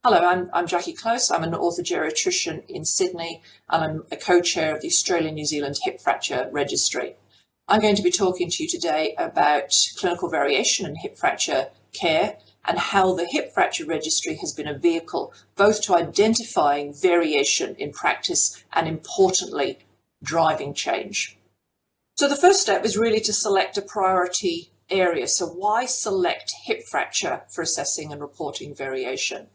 Hello, I'm Jackie Close. I'm an orthogeriatrician in Sydney and I'm a co-chair of the Australian-New Zealand Hip Fracture Registry. I'm going to be talking to you today about clinical variation in hip fracture care and how the Hip Fracture Registry has been a vehicle both to identifying variation in practice and, importantly, driving change. So the first step is really to select a priority area. So why select hip fracture for assessing and reporting variation?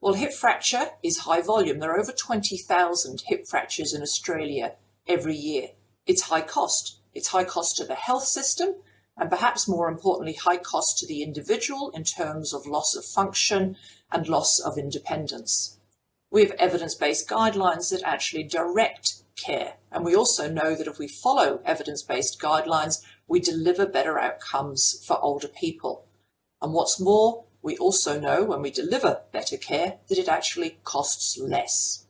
Well, hip fracture is high volume. There are over 20,000 hip fractures in Australia every year. It's high cost. It's high cost to the health system and perhaps more importantly, high cost to the individual in terms of loss of function and loss of independence. We have evidence-based guidelines that actually direct care. And we also know that if we follow evidence-based guidelines, we deliver better outcomes for older people. And what's more, we also know when we deliver better care that it actually costs less.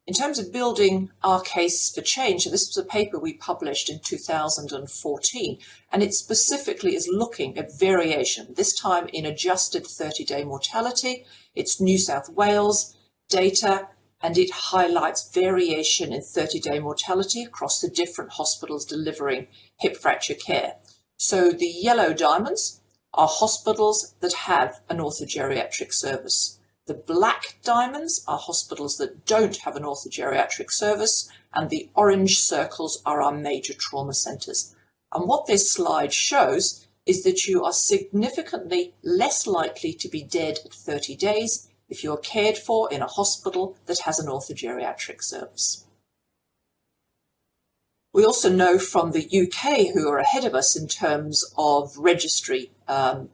In terms of building our case for change, this was a paper we published in 2014, and it specifically is looking at variation, this time in adjusted 30-day mortality. It's New South Wales data, and it highlights variation in 30-day mortality across the different hospitals delivering hip fracture care. So the yellow diamonds are hospitals that have an orthogeriatric service. The black diamonds are hospitals that don't have an orthogeriatric service, and the orange circles are our major trauma centres. And what this slide shows is that you are significantly less likely to be dead at 30 days if you're cared for in a hospital that has an orthogeriatric service. We also know from the UK, who are ahead of us in terms of registry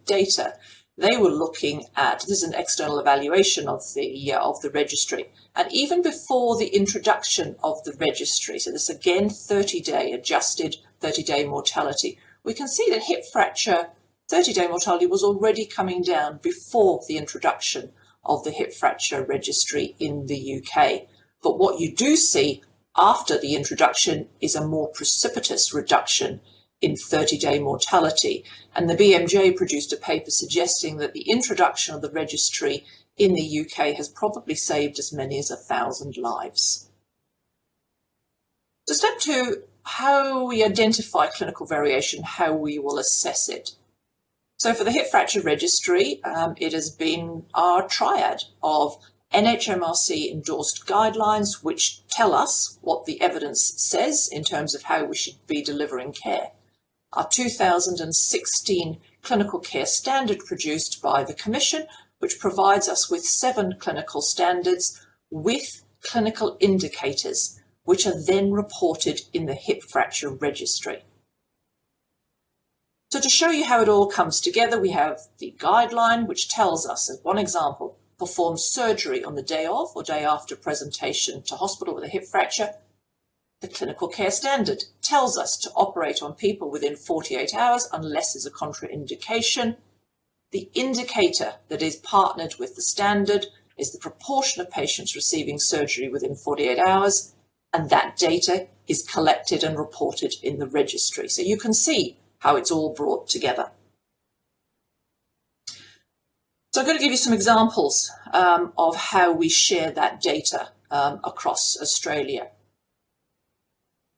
data, they were looking at, this is an external evaluation of the registry, and even before the introduction of the registry, so this again 30-day adjusted 30-day mortality, we can see that hip fracture 30-day mortality was already coming down before the introduction of the hip fracture registry in the UK. But what you do see after the introduction is a more precipitous reduction in 30-day mortality. And the BMJ produced a paper suggesting that the introduction of the registry in the UK has probably saved as many as 1,000 lives. So step two, how we identify clinical variation, how we will assess it. So for the Hip Fracture Registry, it has been our triad of NHMRC endorsed guidelines which tell us what the evidence says in terms of how we should be delivering care. Our 2016 clinical care standard produced by the Commission, which provides us with 7 clinical standards with clinical indicators, which are then reported in the Hip Fracture Registry. So to show you how it all comes together, we have the guideline, which tells us, as one example, perform surgery on the day of or day after presentation to hospital with a hip fracture. The clinical care standard tells us to operate on people within 48 hours unless there's a contraindication. The indicator that is partnered with the standard is the proportion of patients receiving surgery within 48 hours, and that data is collected and reported in the registry. So you can see how it's all brought together. So I'm going to give you some examples of how we share that data across Australia.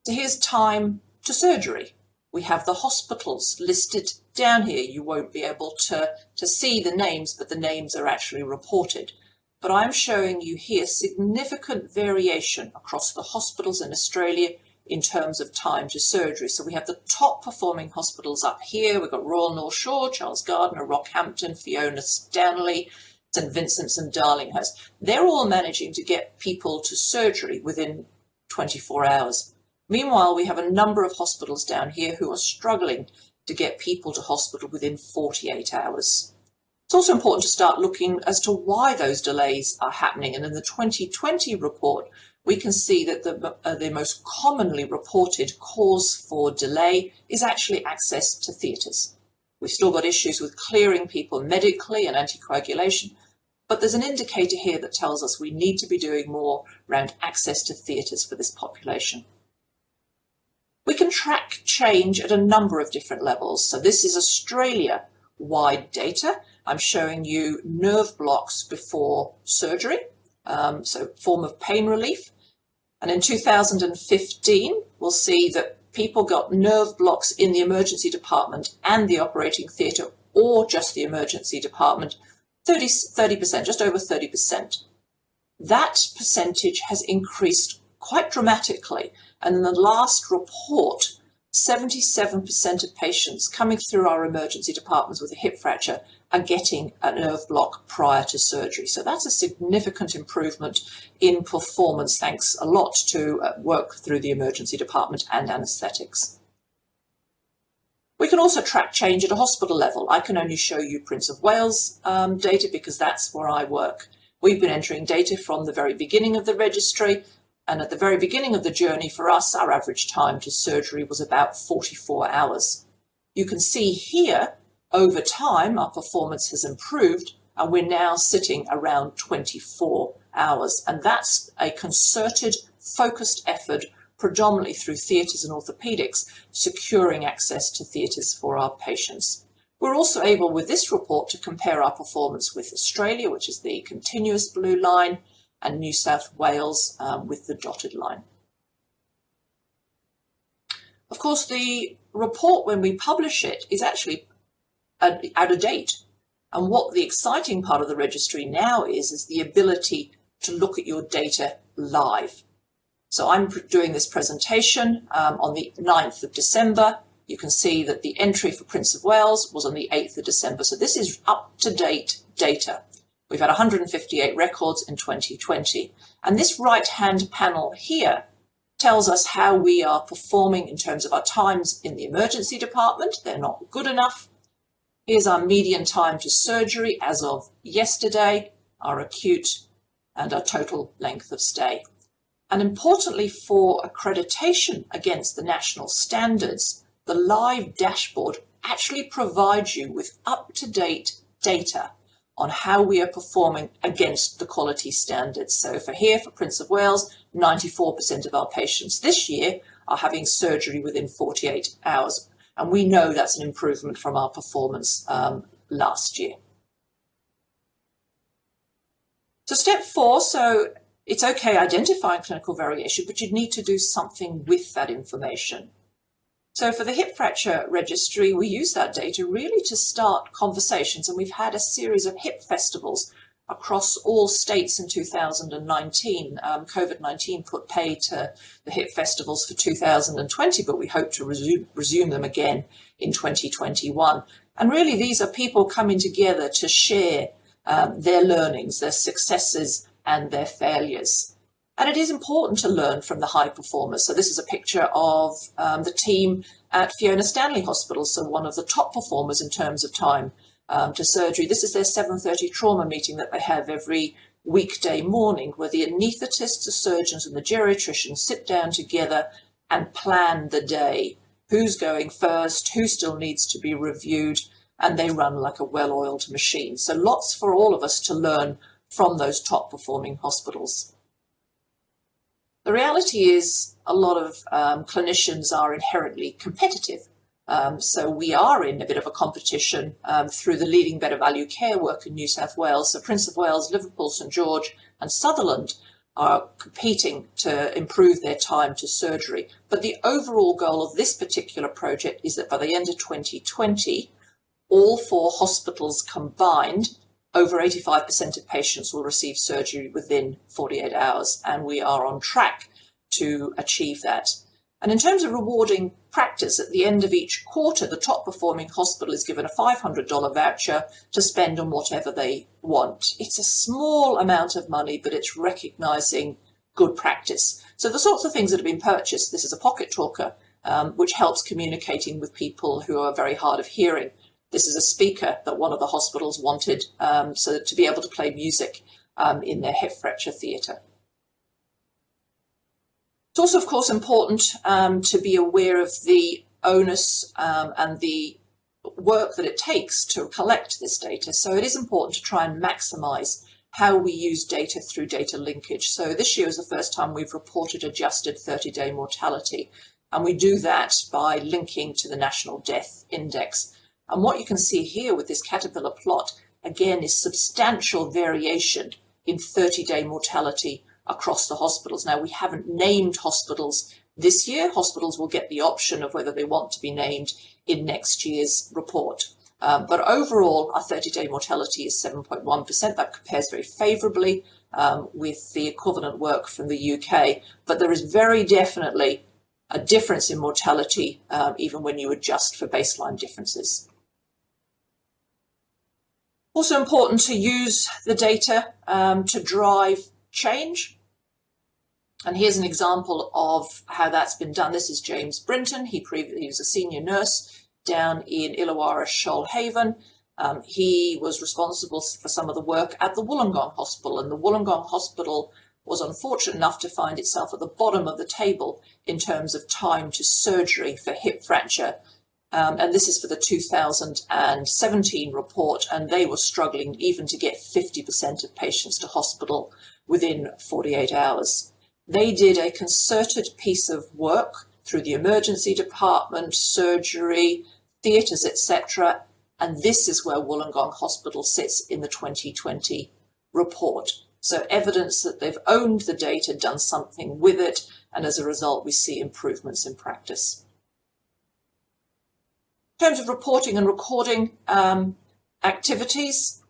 So here's time to surgery. We have the hospitals listed down here. You won't be able to see the names, but the names are actually reported. But I'm showing you here significant variation across the hospitals in Australia in terms of time to surgery. So we have the top performing hospitals up here. We've got Royal North Shore, Charles Gardner, Rockhampton, Fiona Stanley, St Vincent's and Darlinghurst. They're all managing to get people to surgery within 24 hours. Meanwhile, we have a number of hospitals down here who are struggling to get people to hospital within 48 hours. It's also important to start looking as to why those delays are happening. And in the 2020 report, we can see that the most commonly reported cause for delay is actually access to theatres. We've still got issues with clearing people medically and anticoagulation, but there's an indicator here that tells us we need to be doing more around access to theatres for this population. We can track change at a number of different levels. So this is Australia-wide data, I'm showing you nerve blocks before surgery, so form of pain relief. And in 2015, we'll see that people got nerve blocks in the emergency department and the operating theatre, or just the emergency department, 30%, just over 30%. That percentage has increased quite dramatically. And in the last report, 77% of patients coming through our emergency departments with a hip fracture are getting a nerve block prior to surgery. So that's a significant improvement in performance, thanks a lot to work through the emergency department and anaesthetics. We can also track change at a hospital level. I can only show you Prince of Wales data because that's where I work. We've been entering data from the very beginning of the registry, and at the very beginning of the journey for us, our average time to surgery was about 44 hours. You can see here, over time, our performance has improved, and we're now sitting around 24 hours. And that's a concerted, focused effort, predominantly through theatres and orthopaedics, securing access to theatres for our patients. We're also able, with this report, to compare our performance with Australia, which is the continuous blue line, and New South Wales with the dotted line. Of course, the report, when we publish it, is actually out of date. And what the exciting part of the registry now is the ability to look at your data live. So I'm doing this presentation on the 9th of December. You can see that the entry for Prince of Wales was on the 8th of December. So this is up-to-date data. We've had 158 records in 2020. And this right-hand panel here tells us how we are performing in terms of our times in the emergency department. They're not good enough. Here's our median time to surgery as of yesterday, our acute and our total length of stay. And importantly, for accreditation against the national standards, the live dashboard actually provides you with up-to-date data on how we are performing against the quality standards. So for Prince of Wales, 94% of our patients this year are having surgery within 48 hours. And we know that's an improvement from our performance last year. So step 4, so it's okay identifying clinical variation, but you need to do something with that information. So for the hip fracture registry, we use that data really to start conversations, and we've had a series of hip festivals across all states in 2019. COVID-19 put paid to the hip festivals for 2020, but we hope to resume them again in 2021. And really, these are people coming together to share their learnings, their successes, and their failures. And it is important to learn from the high performers. So this is a picture of the team at Fiona Stanley Hospital, so one of the top performers in terms of time to surgery. This is their 7:30 trauma meeting that they have every weekday morning, where the anaesthetists, the surgeons, and the geriatricians sit down together and plan the day. Who's going first, who still needs to be reviewed, and they run like a well-oiled machine. So lots for all of us to learn from those top performing hospitals. The reality is a lot of clinicians are inherently competitive. So we are in a bit of a competition through the leading better value care work in New South Wales. So Prince of Wales, Liverpool, St George and Sutherland are competing to improve their time to surgery. But the overall goal of this particular project is that by the end of 2020, all 4 hospitals combined, over 85% of patients will receive surgery within 48 hours, and we are on track to achieve that. And in terms of rewarding practice, at the end of each quarter, the top performing hospital is given a $500 voucher to spend on whatever they want. It's a small amount of money, but it's recognising good practice. So the sorts of things that have been purchased, this is a pocket talker, which helps communicating with people who are very hard of hearing. This is a speaker that one of the hospitals wanted so to be able to play music in their hip fracture theatre. It's also, of course, important to be aware of the onus and the work that it takes to collect this data. So it is important to try and maximise how we use data through data linkage. So this year is the first time we've reported adjusted 30-day mortality, and we do that by linking to the National Death Index. And what you can see here with this caterpillar plot again, is substantial variation in 30-day mortality across the hospitals. Now, we haven't named hospitals this year. Hospitals will get the option of whether they want to be named in next year's report. But overall, our 30-day mortality is 7.1%. That compares very favourably with the equivalent work from the UK. But there is very definitely a difference in mortality, even when you adjust for baseline differences. Also important to use the data to drive change. And here's an example of how that's been done. This is James Brinton. He was a senior nurse down in Illawarra Shoalhaven. He was responsible for some of the work at the Wollongong Hospital, and the Wollongong Hospital was unfortunate enough to find itself at the bottom of the table in terms of time to surgery for hip fracture. And this is for the 2017 report, and they were struggling even to get 50% of patients to hospital within 48 hours. They did a concerted piece of work through the emergency department, surgery, theatres, etc. And this is where Wollongong Hospital sits in the 2020 report. So evidence that they've owned the data, done something with it, and as a result, we see improvements in practice. In terms of reporting and recording activities,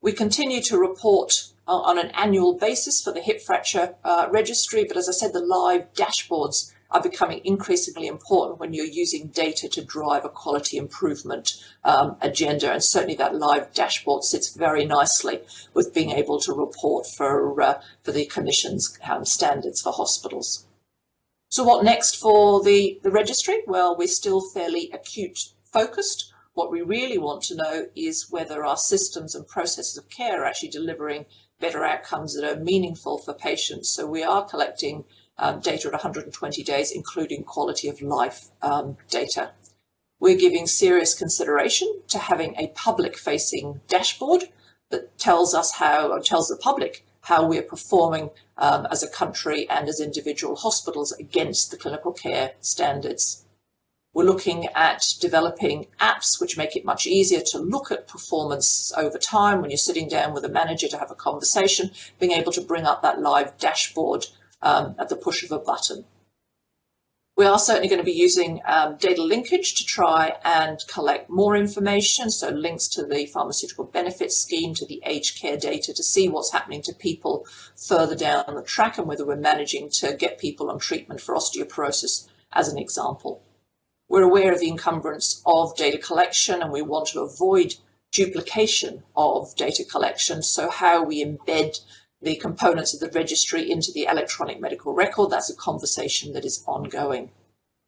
we continue to report on an annual basis for the hip fracture registry, but as I said, the live dashboards are becoming increasingly important when you're using data to drive a quality improvement agenda, and certainly that live dashboard sits very nicely with being able to report for the Commission's standards for hospitals. So what next for the registry? Well, we're still fairly acute focused. What we really want to know is whether our systems and processes of care are actually delivering better outcomes that are meaningful for patients. So we are collecting data at 120 days, including quality of life data. We're giving serious consideration to having a public-facing dashboard that tells the public how we're performing as a country and as individual hospitals against the clinical care standards. We're looking at developing apps which make it much easier to look at performance over time when you're sitting down with a manager to have a conversation, being able to bring up that live dashboard at the push of a button. We are certainly going to be using data linkage to try and collect more information, so links to the pharmaceutical benefits scheme, to the aged care data, to see what's happening to people further down the track and whether we're managing to get people on treatment for osteoporosis as an example. We're aware of the encumbrance of data collection, and we want to avoid duplication of data collection, so how we embed the components of the registry into the electronic medical record, that's a conversation that is ongoing.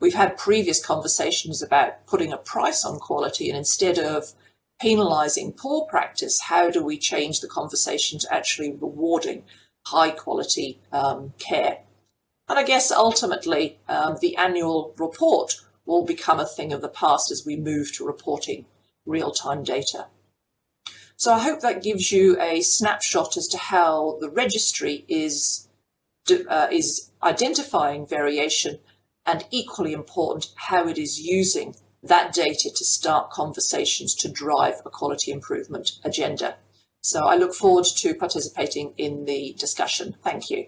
We've had previous conversations about putting a price on quality, and instead of penalising poor practice, how do we change the conversation to actually rewarding high quality care? And I guess ultimately the annual report will become a thing of the past as we move to reporting real-time data. So I hope that gives you a snapshot as to how the registry is identifying variation, and equally important, how it is using that data to start conversations to drive a quality improvement agenda. So I look forward to participating in the discussion. Thank you.